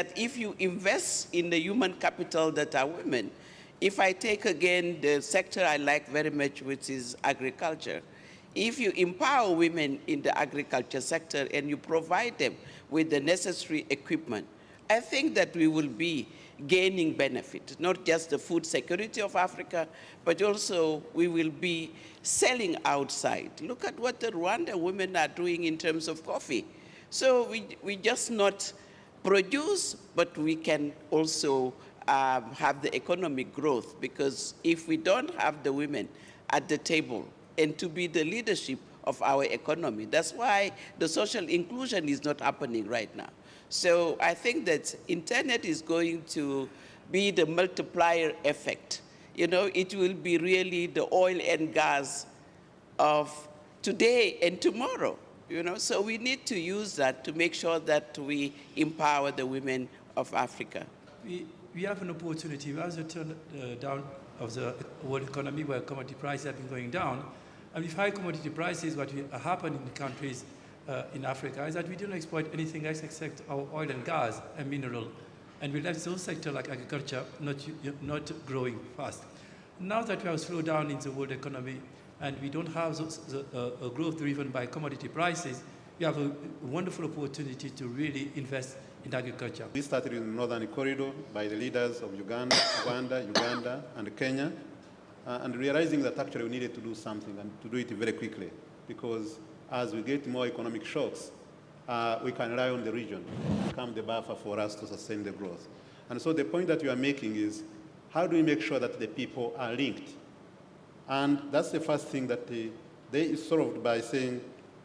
that if you invest in the human capital that are women, if I take again the sector I like very much, which is agriculture, if you empower women in the agriculture sector and you provide them with the necessary equipment, I think that we will be gaining benefit, not just the food security of Africa, but also we will be selling outside. Look at what the Rwanda women are doing in terms of coffee. So we just not produce, but we can also have the economic growth, because if we don't have the women at the table and to be the leadership of our economy, that's why the social inclusion is not happening right now. So I think that internet is going to be the multiplier effect. You know, it will be really the oil and gas of today and tomorrow. You know, so we need to use that to make sure that we empower the women of Africa. We have an opportunity. We have the turn down of the world economy where commodity prices have been going down. And with high commodity prices, what will happen in the countries in Africa is that we don't exploit anything else except our oil and gas and mineral. And we left those sectors like agriculture not growing fast. Now that we have slowed down in the world economy and we don't have a growth driven by commodity prices, we have a wonderful opportunity to really invest in agriculture. We started in the Northern Corridor by the leaders of Uganda, Uganda, and Kenya, and realizing that actually we needed to do something and to do it very quickly, because as we get more economic shocks, we can rely on the region to become the buffer for us to sustain the growth. And so the point that you are making is, how do we make sure that the people are linked? And that's the first thing that they solved by saying,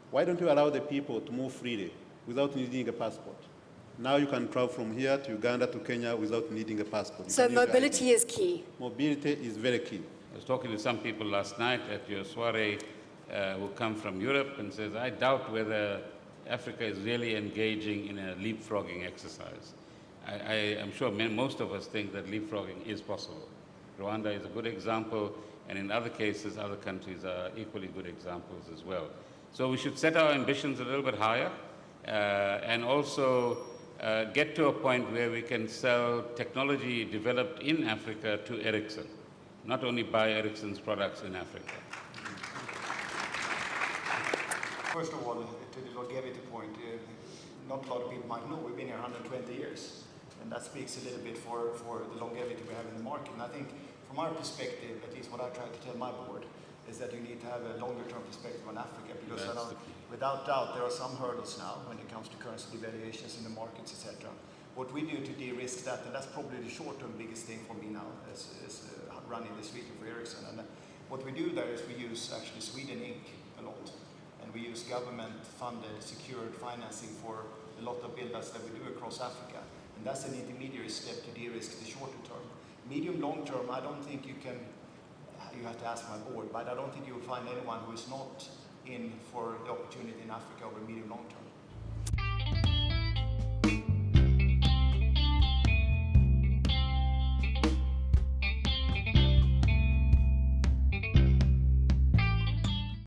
why don't you allow the people to move freely without needing a passport? Now you can travel from here to Uganda to Kenya without needing a passport. So mobility is key. Mobility is very key. I was talking to some people last night at your soiree who come from Europe and says, I doubt whether Africa is really engaging in a leapfrogging exercise. I am sure most of us think that leapfrogging is possible. Rwanda is a good example, and in other cases, other countries are equally good examples as well. So we should set our ambitions a little bit higher and also get to a point where we can sell technology developed in Africa to Ericsson, not only buy Ericsson's products in Africa. First of all, to the longevity point, not a lot of people might know we've been here 120 years, and that speaks a little bit for the longevity we have in the market. And I think from our perspective, at least what I try to tell my board, is that you need to have a longer-term perspective on Africa, because without doubt there are some hurdles now when it comes to currency devaluations in the markets, etc. What we do to de-risk that, and that's probably the short-term biggest thing for me now, is running this region for Ericsson. And what we do there is we use actually Sweden Inc. a lot, and we use government-funded, secured financing for a lot of build-outs that we do across Africa. And that's an intermediary step to de-risk the shorter term. Medium, long term, I don't think you can. You have to ask my board, but I don't think you will find anyone who is not in for the opportunity in Africa over medium long term.